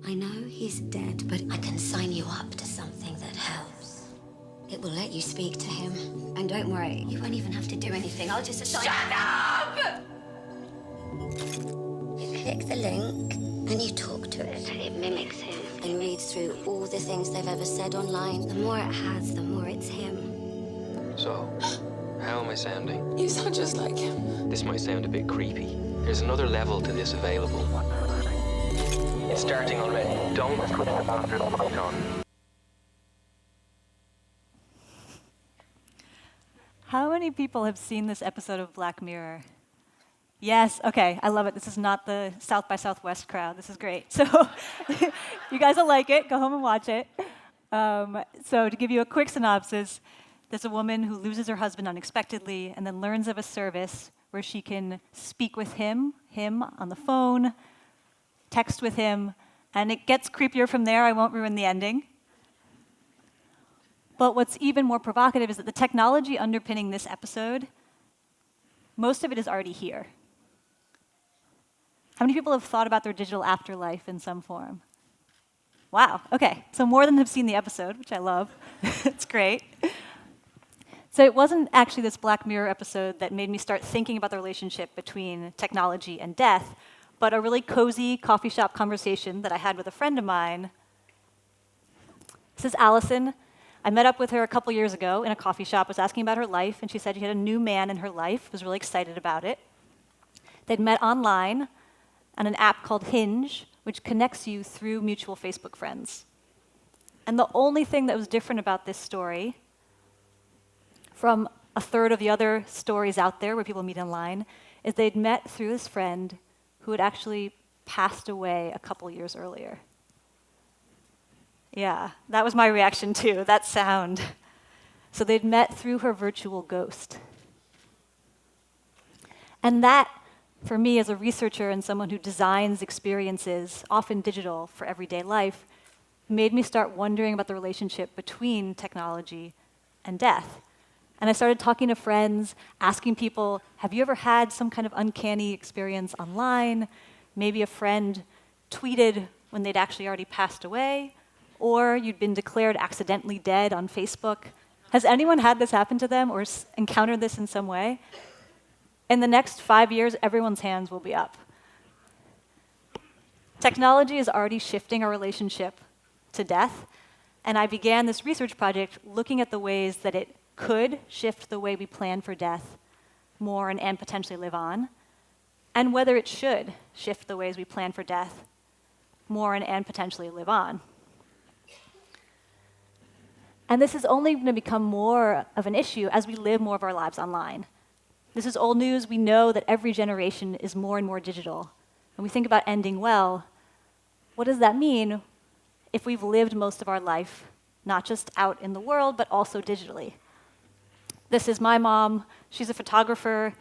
I know he's dead, but I can sign you up to something that helps. It will let you speak to him. And don't worry, you won't even have to do anything. I'll just assign... Shut up! You click the link, and you talk to it. It mimics him and reads through all the things they've ever said online. The more it has, the more it's him. So, how am I sounding? You sound just like him. This might sound a bit creepy. There's another level to this available. It's starting already. Don't put the on. How many people have seen this episode of Black Mirror? Yes, okay, I love it. This is not the South by Southwest crowd. This is great. So you guys will like it. Go home and watch it. So to give you a quick synopsis, there's a woman who loses her husband unexpectedly and then learns of a service where she can speak with him on the phone, text with him, and it gets creepier from there. I won't ruin the ending. But what's even more provocative is that the technology underpinning this episode, most of it is already here. How many people have thought about their digital afterlife in some form? Wow, okay, so more than have seen the episode, which I love. It's great. So it wasn't actually this Black Mirror episode that made me start thinking about the relationship between technology and death, but a really cozy coffee shop conversation that I had with a friend of mine. This is Allison. I met up with her a couple years ago in a coffee shop, was asking about her life, and she said she had a new man in her life, was really excited about it. They'd met online on an app called Hinge, which connects you through mutual Facebook friends. And the only thing that was different about this story from a third of the other stories out there where people meet online is they'd met through this friend who had actually passed away a couple years earlier. Yeah, that was my reaction too, that sound. So they'd met through her virtual ghost. And that, for me as a researcher and someone who designs experiences, often digital, for everyday life, made me start wondering about the relationship between technology and death. And I started talking to friends, asking people, have you ever had some kind of uncanny experience online? Maybe a friend tweeted when they'd actually already passed away, or you'd been declared accidentally dead on Facebook. Has anyone had this happen to them or encountered this in some way? In the next 5 years, everyone's hands will be up. Technology is already shifting our relationship to death, and I began this research project looking at the ways that it could shift the way we plan for death more and potentially live on, and whether it should shift the ways we plan for death more and potentially live on. And this is only going to become more of an issue as we live more of our lives online. This is old news. We know that every generation is more and more digital. When we think about ending well, what does that mean if we've lived most of our life, not just out in the world, but also digitally? This is my mom. She's a photographer.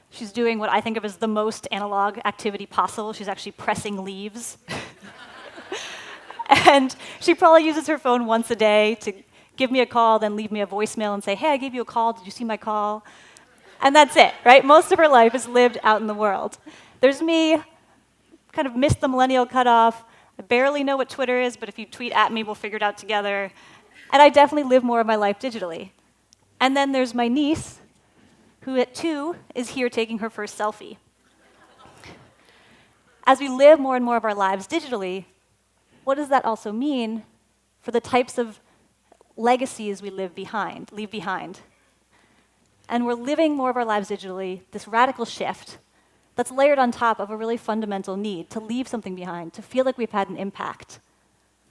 She's doing what I think of as the most analog activity possible. She's actually pressing leaves. And she probably uses her phone once a day to give me a call, then leave me a voicemail and say, hey, I gave you a call. Did you see my call? And that's it, right? Most of her life is lived out in the world. There's me, kind of missed the millennial cutoff. I barely know what Twitter is, but if you tweet at me, we'll figure it out together. And I definitely live more of my life digitally. And then there's my niece, who at 2 is here taking her first selfie. As we live more and more of our lives digitally, what does that also mean for the types of legacies we leave behind? And we're living more of our lives digitally, this radical shift that's layered on top of a really fundamental need to leave something behind, to feel like we've had an impact.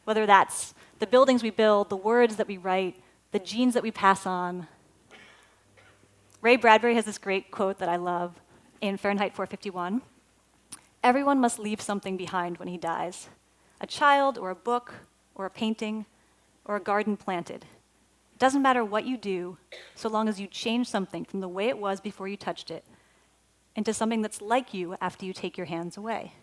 Whether that's the buildings we build, the words that we write, the genes that we pass on. Ray Bradbury has this great quote that I love in Fahrenheit 451. Everyone must leave something behind when he dies. A child, or a book, or a painting, or a garden planted. It doesn't matter what you do, so long as you change something from the way it was before you touched it into something that's like you after you take your hands away.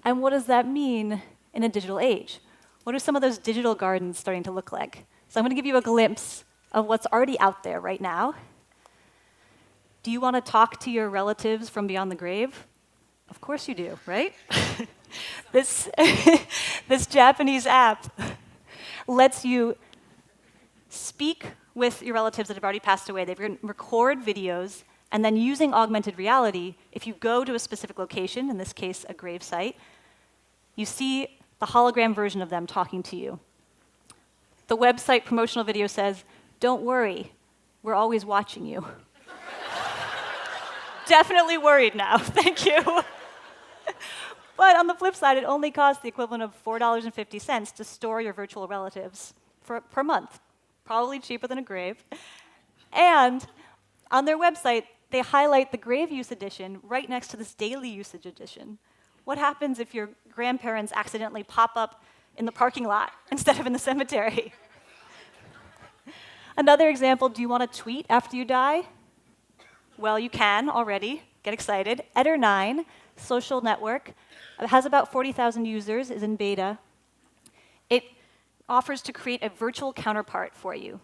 And what does that mean in a digital age? What are some of those digital gardens starting to look like? So I'm going to give you a glimpse of what's already out there right now. Do you want to talk to your relatives from beyond the grave? Of course you do, right? This, this Japanese app lets you speak with your relatives that have already passed away. They can record videos, and then using augmented reality, if you go to a specific location, in this case, a grave site, you see the hologram version of them talking to you. The website promotional video says, "Don't worry, we're always watching you." Definitely worried now, thank you. But on the flip side, it only costs the equivalent of $4.50 to store your virtual relatives per month. Probably cheaper than a grave. And on their website, they highlight the grave use edition right next to this daily usage edition. What happens if your grandparents accidentally pop up in the parking lot instead of in the cemetery? Another example, do you want to tweet after you die? Well, you can already. Get excited. Eder9, social network, it has about 40,000 users, is in beta. It offers to create a virtual counterpart for you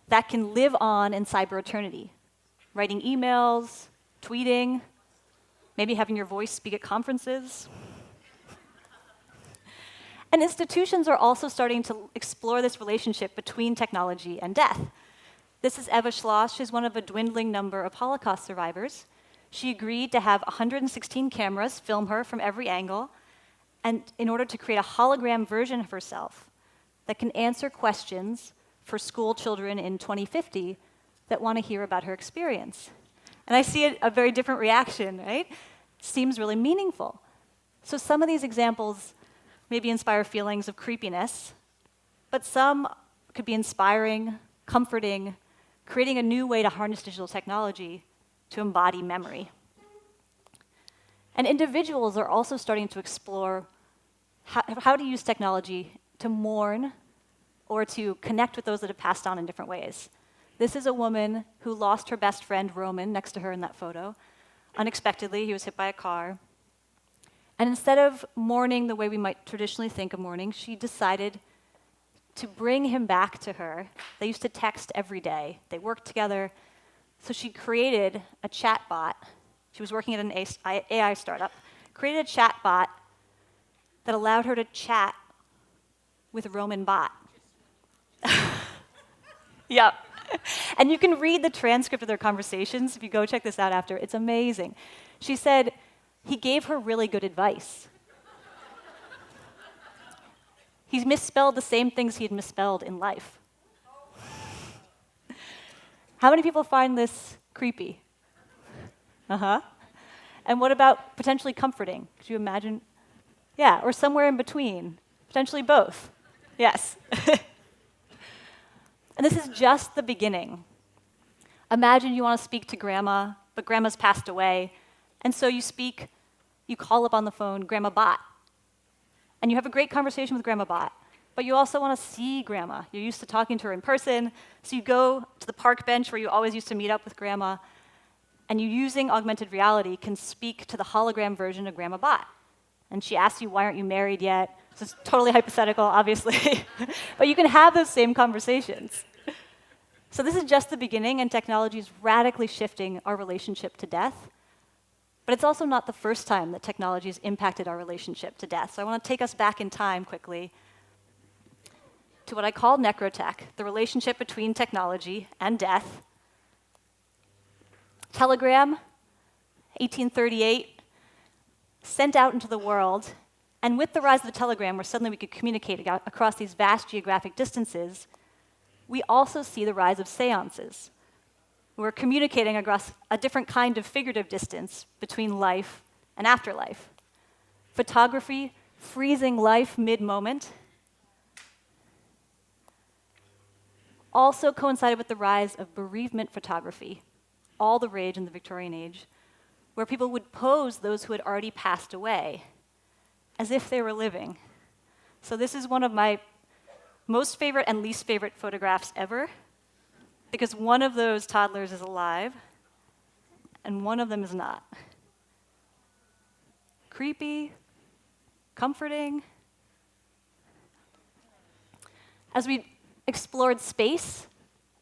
that can live on in cyber eternity, writing emails, tweeting, maybe having your voice speak at conferences. And institutions are also starting to explore this relationship between technology and death. This is Eva Schloss. She's one of a dwindling number of Holocaust survivors. She agreed to have 116 cameras film her from every angle, and in order to create a hologram version of herself that can answer questions for school children in 2050 that want to hear about her experience. And I see a very different reaction, right? Seems really meaningful. So some of these examples maybe inspire feelings of creepiness, but some could be inspiring, comforting, creating a new way to harness digital technology to embody memory. And individuals are also starting to explore how to use technology to mourn or to connect with those that have passed on in different ways. This is a woman who lost her best friend, Roman, next to her in that photo. Unexpectedly, he was hit by a car. And instead of mourning the way we might traditionally think of mourning, she decided to bring him back to her. They used to text every day. They worked together. So she created a chat bot. She was working at an AI startup, created a chat bot that allowed her to chat with Roman Bot. Yep. And you can read the transcript of their conversations if you go check this out after. It's amazing. She said, he gave her really good advice. He's misspelled the same things he'd misspelled in life. How many people find this creepy? And what about potentially comforting? Could you imagine? Yeah, or somewhere in between. Potentially both. Yes. And this is just the beginning. Imagine you want to speak to grandma, but grandma's passed away, and so you call up on the phone Grandma Bot, and you have a great conversation with Grandma Bot, but you also want to see grandma. You're used to talking to her in person, so you go to the park bench where you always used to meet up with grandma, and you, using augmented reality, can speak to the hologram version of Grandma Bot. And she asks you, why aren't you married yet? This is totally hypothetical, obviously. But you can have those same conversations. So this is just the beginning, and technology is radically shifting our relationship to death. But it's also not the first time that technology has impacted our relationship to death. So I want to take us back in time quickly to what I call necrotech, the relationship between technology and death. Telegram, 1838, sent out into the world. And with the rise of the telegram, where suddenly we could communicate across these vast geographic distances, we also see the rise of seances. We're communicating across a different kind of figurative distance between life and afterlife. Photography, freezing life mid-moment, also coincided with the rise of bereavement photography, all the rage in the Victorian age, where people would pose those who had already passed away as if they were living. So this is one of my most favorite and least favorite photographs ever, because one of those toddlers is alive and one of them is not. Creepy, comforting. As we explored space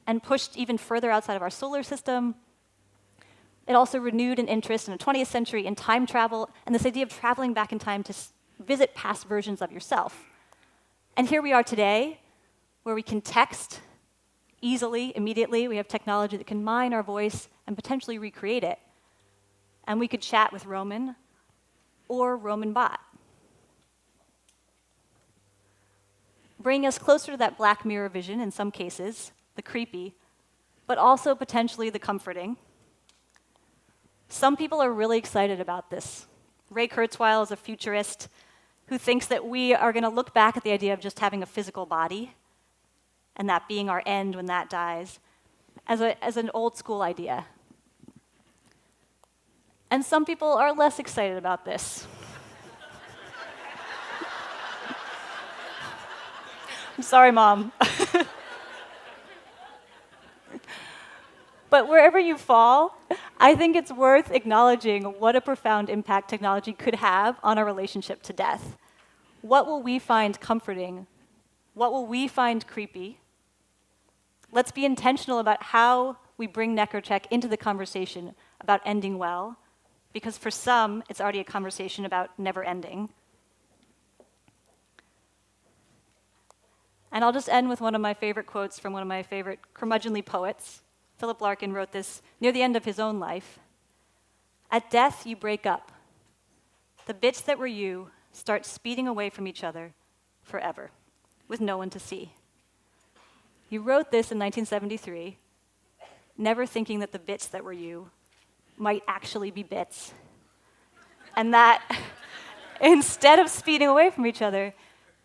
and pushed even further outside of our solar system, It also renewed an interest in the 20th century in time travel and this idea of traveling back in time to visit past versions of yourself. And here we are today, where we can text easily, immediately. We have technology that can mine our voice and potentially recreate it. And we could chat with Roman or Roman bot. Bring us closer to that Black Mirror vision in some cases, the creepy, but also potentially the comforting. Some people are really excited about this. Ray Kurzweil is a futurist who thinks that we are going to look back at the idea of just having a physical body and that being our end when that dies as an old school idea. And some people are less excited about this. I'm sorry, Mom. But wherever you fall, I think it's worth acknowledging what a profound impact technology could have on our relationship to death. What will we find comforting? What will we find creepy? Let's be intentional about how we bring Necrocheck into the conversation about ending well, because for some, it's already a conversation about never ending. And I'll just end with one of my favorite quotes from one of my favorite curmudgeonly poets. Philip Larkin wrote this near the end of his own life. "At death, you break up. The bits that were you start speeding away from each other forever, with no one to see." He wrote this in 1973, never thinking that the bits that were you might actually be bits. And that instead of speeding away from each other,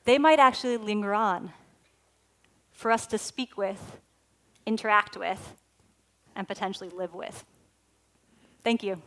they might actually linger on for us to speak with, interact with, and potentially live with. Thank you.